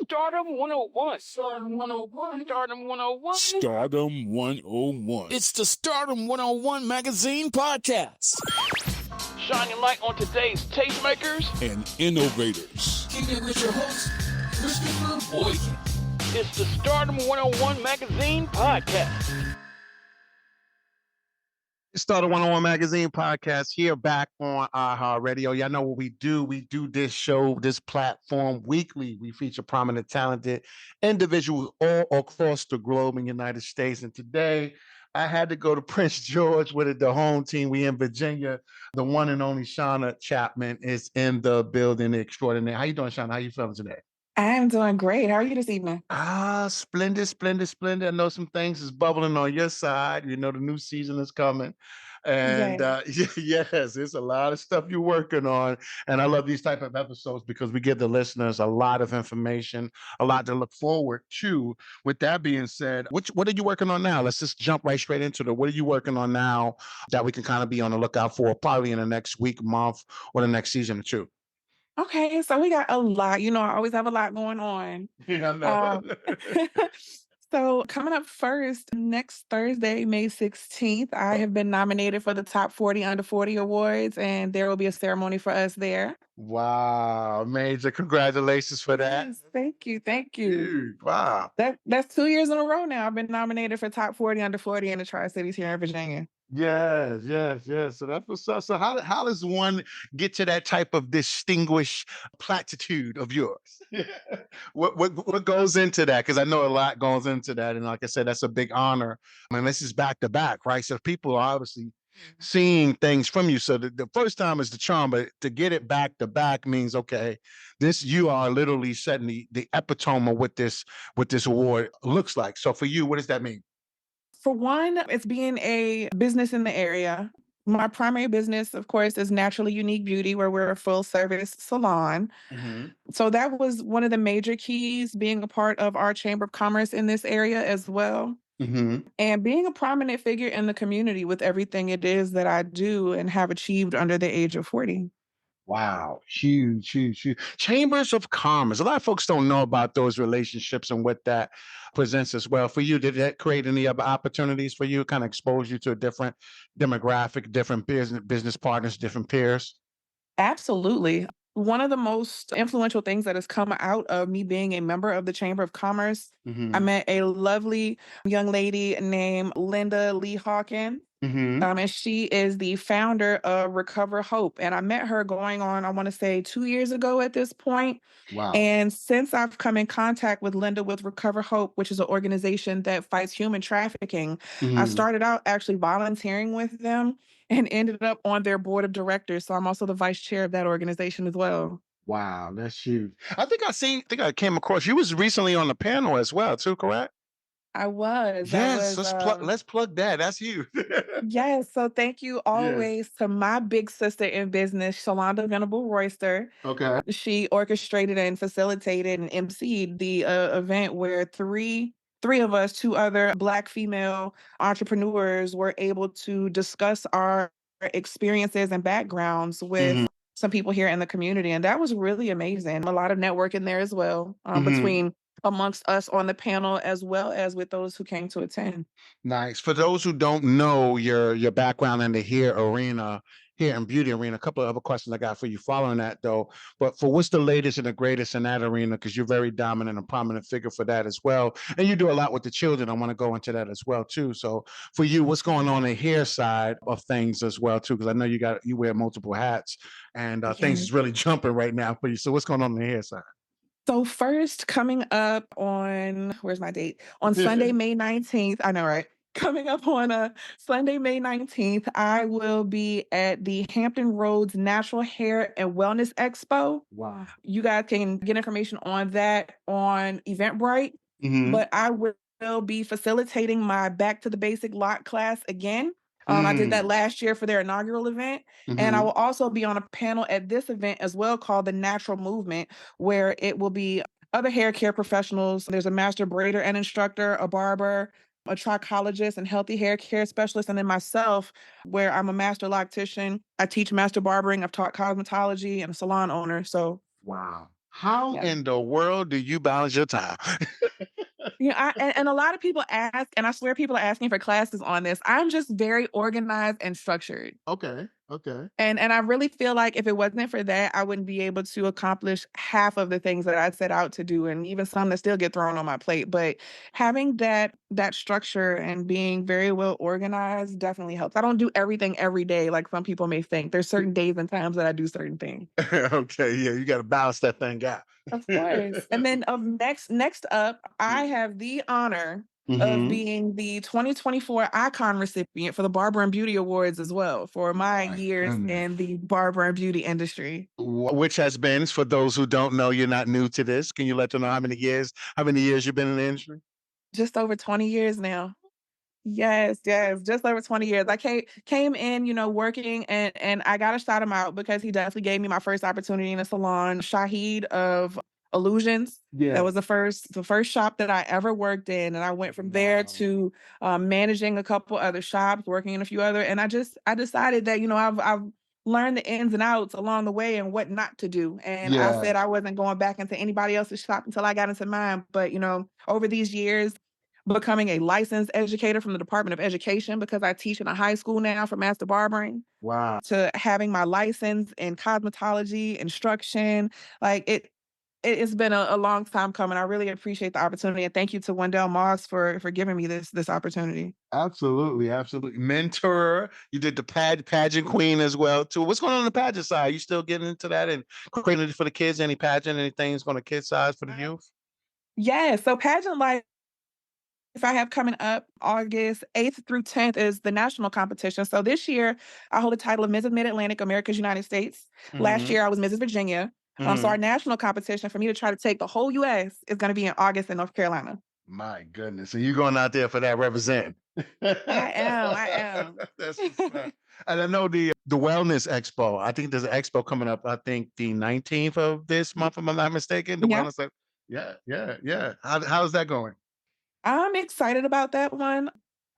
Stardom 101. Stardom 101. Stardom 101. Stardom 101. It's the Stardom 101 Magazine Podcast. Shining light on today's tastemakers and innovators. Kicking it with your host, Christopher Boykin. It's the Stardom 101 Magazine Podcast. Stardom 101 Magazine Podcast here back on iHeartRadio. Y'all know what we do. We do this show, this platform weekly. We feature prominent, talented individuals all across the globe in the United States. And today, I had to go to Prince George with the home team. We in Virginia. The one and only Shawna Chapman is in the building extraordinaire. How you doing, Shawna? How you feeling today? I'm doing great. How are you this evening? Splendid, splendid, splendid. I know some things is bubbling on your side. You know, the new season is coming. And yes, it's a lot of stuff you're working on. And I love these type of episodes because we give the listeners a lot of information, a lot to look forward to. With that being said, what are you working on now? Let's just jump right straight into it. What are you working on now that we can kind of be on the lookout for probably in the next week, month, or the next season or two? Okay, so we got a lot. You know, I always have a lot going on. Yeah, I know. So coming up first, next Thursday, May 16th, I have been nominated for the Top 40 Under 40 Awards, and there will be a ceremony for us there. Wow, major congratulations for that. Yes, thank you. Thank you. Dude, wow. That's 2 years in a row now. I've been nominated for Top 40 Under 40 in the Tri-Cities here in Virginia. Yes. So that's what's up. So how does one get to that type of distinguished platitude of yours? What goes into that? Because I know a lot goes into that, and like I said, that's a big honor. I mean, this is back to back, right? So people are obviously seeing things from you. So the first time is the charm, but to get it back to back means okay, you are literally setting the epitome of what this award looks like. So for you, what does that mean? For one, it's being a business in the area. My primary business, of course, is Naturally Unique Beauty, where we're a full-service salon. Mm-hmm. So that was one of the major keys, being a part of our Chamber of Commerce in this area as well. Mm-hmm. And being a prominent figure in the community with everything it is that I do and have achieved under the age of 40. Wow. Huge. Chambers of Commerce. A lot of folks don't know about those relationships and what that presents as well. For you, did that create any other opportunities for you, kind of expose you to a different demographic, different business partners, different peers? Absolutely. One of the most influential things that has come out of me being a member of the Chamber of Commerce, Mm-hmm. I met a lovely young lady named Linda Lee Hawkins. Mm-hmm. And she is the founder of Recover Hope. And I met her going on, I want to say 2 years ago at this point. Wow. And since I've come in contact with Linda with Recover Hope, which is an organization that fights human trafficking, I started out actually volunteering with them and ended up on their board of directors. So I'm also the vice chair of that organization as well. Wow, that's huge. I think I came across, you was recently on the panel as well too, correct? I was. Yes, let's plug that. That's you. Yes. So thank you always to my big sister in business, Shalonda Venable Royster. Okay. She orchestrated and facilitated and emceed the event where three of us, two other Black female entrepreneurs, were able to discuss our experiences and backgrounds with some people here in the community. And that was really amazing. A lot of networking there as well between amongst us on the panel, as well as with those who came to attend. Nice. For those who don't know your background in the hair and beauty arena, a couple of other questions I got for you following that though. But for what's the latest and the greatest in that arena, because you're very dominant and prominent figure for that as well. And you do a lot with the children. I want to go into that as well too. So for you, what's going on the hair side of things as well too? Because I know you wear multiple hats and things is really jumping right now for you. So what's going on the hair side? So first, coming up on, where's my date? On Sunday, May 19th. I know, right? Coming up on Sunday, May 19th, I will be at the Hampton Roads Natural Hair and Wellness Expo. Wow. You guys can get information on that on Eventbrite. But I will be facilitating my Back to the Basic Lock class again. I did that last year for their inaugural event. And I will also be on a panel at this event as well called The Natural Movement, where it will be other hair care professionals. There's a master braider and instructor, a barber, a trichologist and healthy hair care specialist, and then myself, where I'm a master loctician. I teach master barbering. I've taught cosmetology and a salon owner. So wow. How Yeah. in the world do you balance your time? And a lot of people ask, and I swear people are asking for classes on this. I'm just very organized and structured. Okay. Okay. And I really feel like if it wasn't for that, I wouldn't be able to accomplish half of the things that I set out to do, and even some that still get thrown on my plate. But having that structure and being very well organized definitely helps. I don't do everything every day like some people may think. There's certain days and times that I do certain things. Okay. Yeah. You got to balance that thing out. Of course. And then next up, I have the honor of Mm-hmm. being the 2024 Icon recipient for the Barber and Beauty Awards as well for my My years goodness. in the barber and beauty industry. Which has been, for those who don't know, you're not new to this. Can you let them know how many years you've been in the industry? Just over 20 years now. Yes, yes, just over 20 years. I came in, working and I gotta shout him out because he definitely gave me my first opportunity in a salon. Shahid of Illusions. That Yeah. was the first shop that I ever worked in. And I went from there Wow. to managing a couple other shops, working in a few other. And I decided that, I've learned the ins and outs along the way and what not to do. And I Yeah. said I wasn't going back into anybody else's shop until I got into mine. But, over these years, becoming a licensed educator from the Department of Education because I teach in a high school now for master barbering, Wow. to having my license in cosmetology, instruction. Like it's been a long time coming. I really appreciate the opportunity. And thank you to Wendell Moss for giving me this opportunity. Absolutely. Absolutely. Mentor. You did the pageant queen as well, too. What's going on the pageant side? You still getting into that and creating it for the kids? Any pageant, anything's on the kids' side for the youth? Yeah. So pageant life I have coming up August 8th through 10th is the national competition. So this year, I hold the title of Mrs. Mid-Atlantic, America's United States. Last Mm-hmm. year, I was Mrs. Virginia. So Mm-hmm. our national competition for me to try to take the whole U.S. is going to be in August in North Carolina. My goodness. And you going out there for that represent. I am. That's what's up. And I know the Wellness Expo. I think there's an expo coming up, I think the 19th of this month, if I'm not mistaken. The Yeah, Wellness Expo. Yeah, yeah, yeah. How's that going? I'm excited about that one.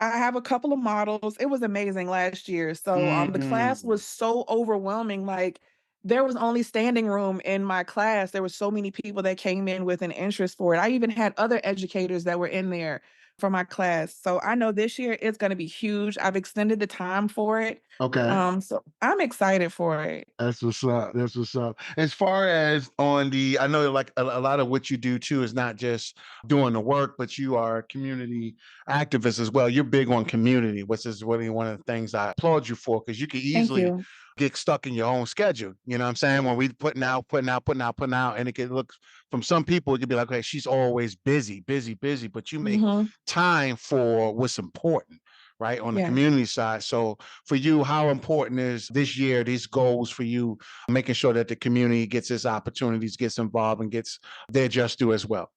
I have a couple of models. It was amazing last year. So the class Mm. was so overwhelming. Like there was only standing room in my class. There were so many people that came in with an interest for it. I even had other educators that were in there for my class. So I know this year it's going to be huge. I've extended the time for it. Okay. So I'm excited for it. That's what's up. That's what's up. As far as I know like a lot of what you do too is not just doing the work, but you are a community activist as well. You're big on community, which is really one of the things I applaud you for, because you can Thank easily you. get stuck in your own schedule. You know what I'm saying? When we putting out, and it could look, from some people, it could be like, okay, she's always busy, busy, busy, but you make Hmm. time for what's important, right? On the Yeah. community side. So for you, how important is this year, these goals for you, making sure that the community gets its opportunities, gets involved, and gets their just due as well?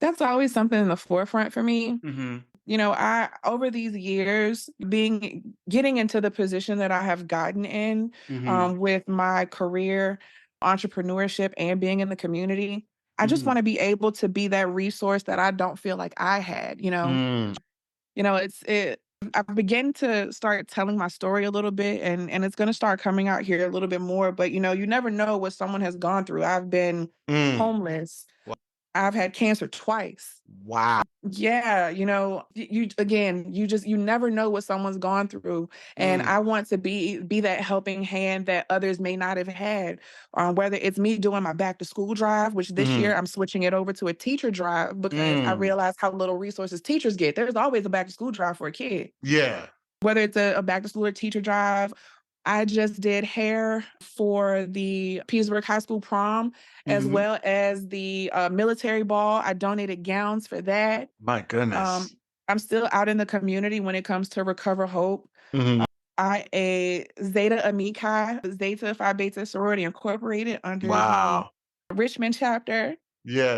That's always something in the forefront for me. Mm-hmm. I over these years getting into the position that I have gotten in Mm-hmm. with my career, entrepreneurship, and being in the community, I just Mm-hmm. want to be able to be that resource that I don't feel like I had. Mm. I've begun to start telling my story a little bit, and it's going to start coming out here a little bit more. But you never know what someone has gone through. I've been Mm. homeless. I've had cancer twice. Wow. Yeah, you again, you never know what someone's gone through, and Mm. I want to be that helping hand that others may not have had. Whether it's me doing my back to school drive, which this Mm-hmm. year I'm switching it over to a teacher drive because I Mm. realize how little resources teachers get. There's always a back to school drive for a kid, Yeah. whether it's a back to school or teacher drive. I just did hair for the Petersburg High School prom, as Mm-hmm. well as the military ball. I donated gowns for that. My Um, goodness. I'm still out in the community when it comes to Recover Hope. Mm-hmm. I a Zeta Amici, Zeta Phi Beta Sorority Incorporated under the Wow. Richmond chapter. Yeah.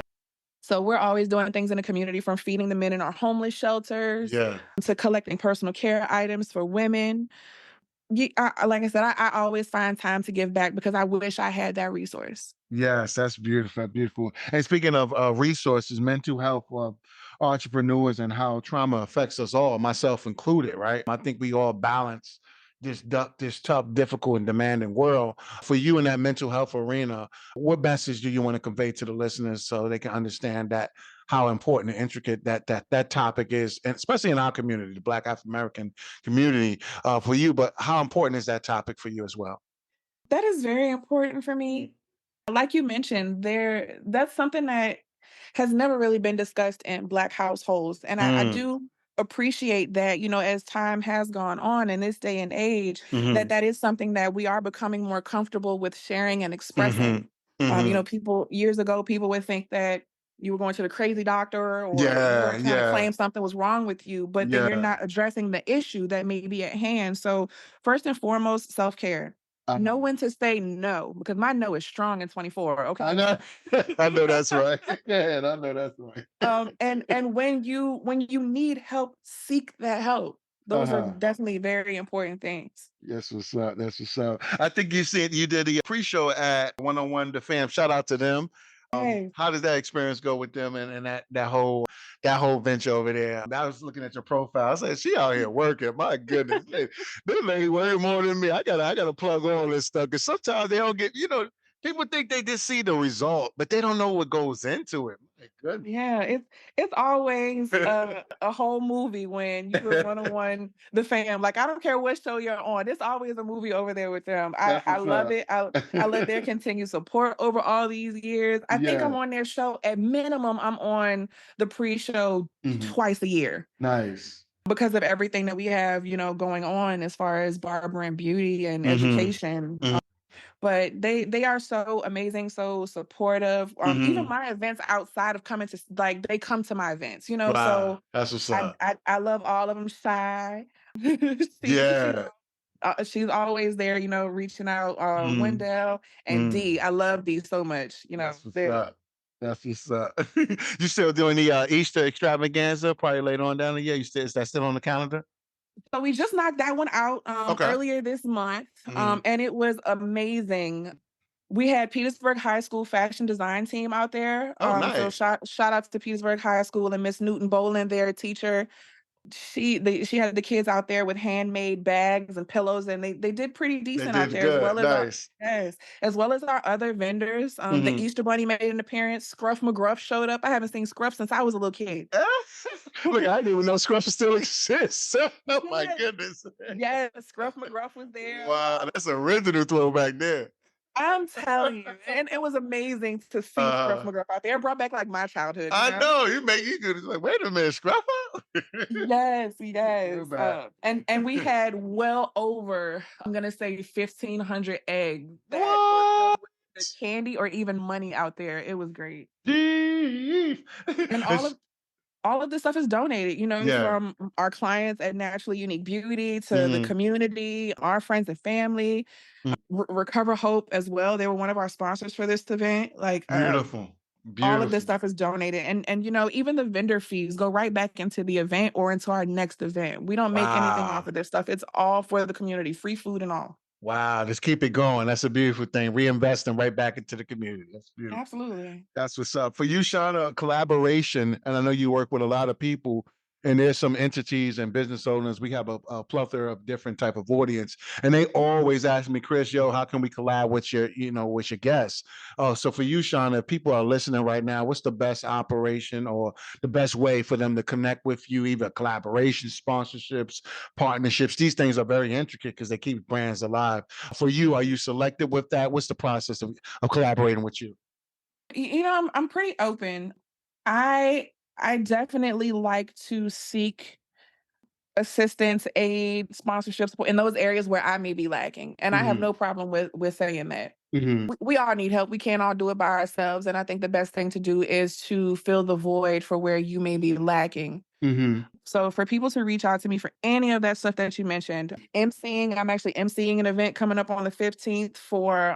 So we're always doing things in the community, from feeding the men in our homeless shelters Yeah. to collecting personal care items for women. Like I said, I always find time to give back because I wish I had that resource. Yes, that's beautiful. Beautiful. And speaking of resources, mental health of entrepreneurs and how trauma affects us all, myself included, right? I think we all balance, this tough, difficult, and demanding world. For you in that mental health arena, what message do you want to convey to the listeners so they can understand that how important and intricate that topic is, and especially in our community, the Black African American community, for you? But how important is that topic for you as well? That is very important for me. Like you mentioned, that's something that has never really been discussed in Black households. And I do appreciate that, as time has gone on in this day and age, that is something that we are becoming more comfortable with sharing and expressing. People years ago, people would think that you were going to the crazy doctor or you were trying to claim something was wrong with you, but then you're not addressing the issue that may be at hand. So first and foremost, self-care. Know when to say no, because my no is strong in 24. Okay. I know. I know that's right. Yeah, I know that's right. And when you need help, seek that help. Those are definitely very important things. That's what's up. That's what's up. I think you said you did a pre-show at 101 The Fam. Shout out to them. Hey. How does that experience go with them and that whole venture over there? I was looking at your profile. I said, she out here working. My goodness. This lady way more than me. I gotta plug all this stuff. Because sometimes they don't get, people think they just see the result, but they don't know what goes into it. My goodness. Yeah, it's always a whole movie when you're 101 The Fam. Like, I don't care what show you're on. It's always a movie over there with them. I love it. I love their continued support over all these years. I think I'm on their show. At minimum, I'm on the pre-show twice a year. Nice. Because of everything that we have, going on as far as barber and beauty and education. But they are so amazing, so supportive. Even my events outside of coming to, like, they come to my events, Wow, so that's what's up. I love all of them. Shy. She's always there, reaching out. Wendell and D. I love D so much. That's what's up. That's what's up. You still doing the Easter extravaganza? Probably later on down the year. Is that still on the calendar? So we just knocked that one out earlier this month, and it was amazing. We had Petersburg High School fashion design team out there. Nice. So shout out to Petersburg High School and Miss Newton Boland, their teacher. She had the kids out there with handmade bags and pillows, and they did pretty decent out there. Good. As well as our other vendors. The Easter Bunny made an appearance. Scruff McGruff showed up. I haven't seen Scruff since I was a little kid. Look, I didn't even know Scruff still exists. Oh my goodness. Yes, Scruff McGruff was there. Wow, that's original throwback there. I'm telling you, and it was amazing to see Scruff McGruff out there. It brought back, like, my childhood. I know. You good. Like, wait a minute, Scruff? Yes. And we had well over, I'm gonna say, 1,500 eggs that were filled with candy or even money out there. It was great. And all of this stuff is donated, from our clients at Naturally Unique Beauty to the community, our friends and family. Recover Hope as well. They were one of our sponsors for this event. Like, beautiful. All of this stuff is donated, and even the vendor fees go right back into the event or into our next event. We don't make anything off of this stuff. It's all for the community, free food and all. Wow, just keep it going. That's a beautiful thing. Reinvesting right back into the community. That's beautiful. Absolutely. That's what's up. For you, Shawna, collaboration, and I know you work with a lot of people, and there's some entities and business owners. We have a plethora of different type of audience, and they always ask me, Chris, how can we collab with your guests? So for you, Shawna, if people are listening right now, what's the best operation or the best way for them to connect with you? Either collaboration, sponsorships, partnerships. These things are very intricate because they keep brands alive. For you, are you selective with that? What's the process of collaborating with you? I'm pretty open. I definitely like to seek assistance, aid, sponsorship support in those areas where I may be lacking. And I have no problem with saying that. We all need help. We can't all do it by ourselves. And I think the best thing to do is to fill the void for where you may be lacking. So for people to reach out to me for any of that stuff that you mentioned, I'm actually emceeing an event coming up on the 15th for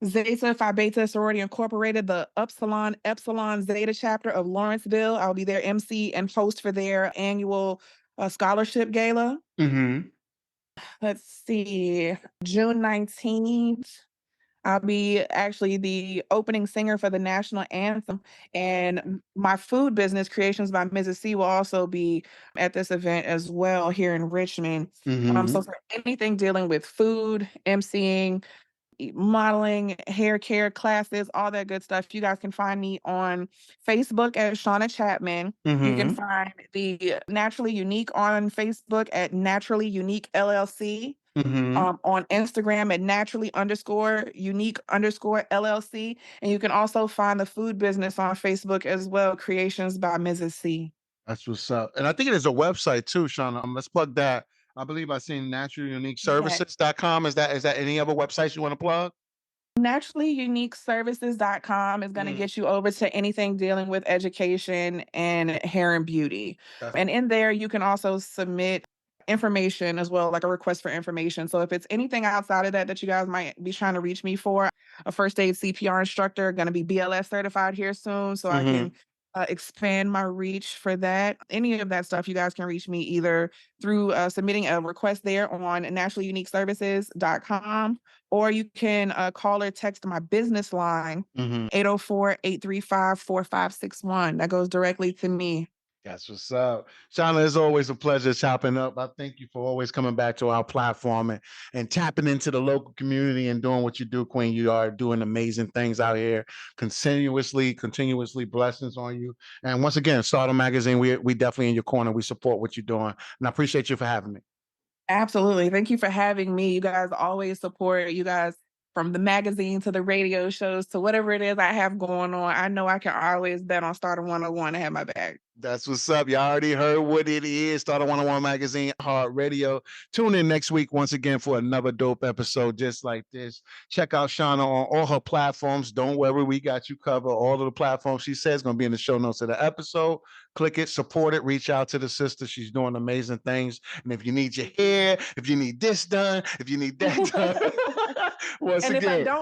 Zeta Phi Beta Sorority Incorporated, the Upsilon Epsilon Zeta chapter of Lawrenceville. I'll be their MC and host for their annual scholarship gala. Let's see, June 19th. I'll be actually the opening singer for the national anthem, and my food business, Creations by Mrs. C, will also be at this event as well here in Richmond. So for anything dealing with food, emceeing, modeling, hair care classes, all that good stuff, you guys can find me on Facebook at Shawna Chapman. You can find the Naturally Unique on Facebook at Naturally Unique LLC. On Instagram at naturally_unique_LLC. And you can also find the food business on Facebook as well, Creations by Mrs. C. That's what's up. And I think it is a website too, Shawna. Let's plug that. I believe I seen naturallyuniqueservices.com. Is that any other websites you want to plug? Naturallyuniqueservices.com is going to get you over to anything dealing with education and hair and beauty. And in there, you can also submit information as well, like a request for information. So if it's anything outside of that you guys might be trying to reach me for, a first aid CPR instructor, going to be BLS certified here soon, so I can expand my reach for that. Any of that stuff, you guys can reach me either through submitting a request there on naturallyuniqueservices.com, or you can call or text my business line, 804-835-4561. That goes directly to me. That's what's up. Shawna, it's always a pleasure chopping up. I thank you for always coming back to our platform and tapping into the local community and doing what you do, Queen. You are doing amazing things out here, continuously blessings on you. And once again, Stardom Magazine, we definitely in your corner. We support what you're doing. And I appreciate you for having me. Absolutely. Thank you for having me. You guys always support. You guys, from the magazine to the radio shows to whatever it is I have going on, I know I can always bet on Stardom101 to have my back. That's what's up. You already heard what it is. Stardom101 Magazine, Heart Radio. Tune in next week once again for another dope episode just like this. Check out Shawna on all her platforms. Don't worry, we got you covered. All of the platforms she says going to be in the show notes of the episode. Click it, support it, reach out to the sister. She's doing amazing things. And if you need your hair, if you need this done, if you need that done. Once and again, if I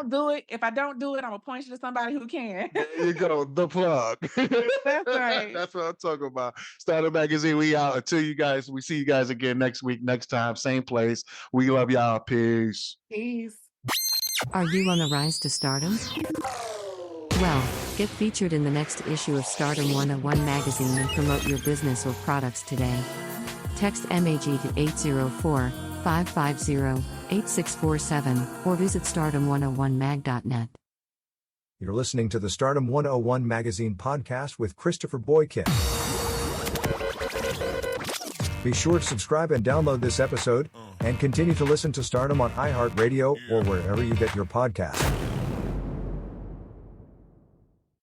don't do it, I'm gonna point you to somebody who can. There you go, the plug. That's right. That's what I'm talking about. Stardom Magazine, we out. Until we see you guys again next week, next time, same place. We love y'all. Peace. Peace. Are you on the rise to stardom? Well, get featured in the next issue of Stardom101 Magazine and promote your business or products today. Text MAG to 804-550-8647 or visit stardom101mag.net. You're listening to the Stardom101 Magazine Podcast with Christopher Boykin. Be sure to subscribe and download this episode, and continue to listen to Stardom on iHeartRadio or wherever you get your podcasts.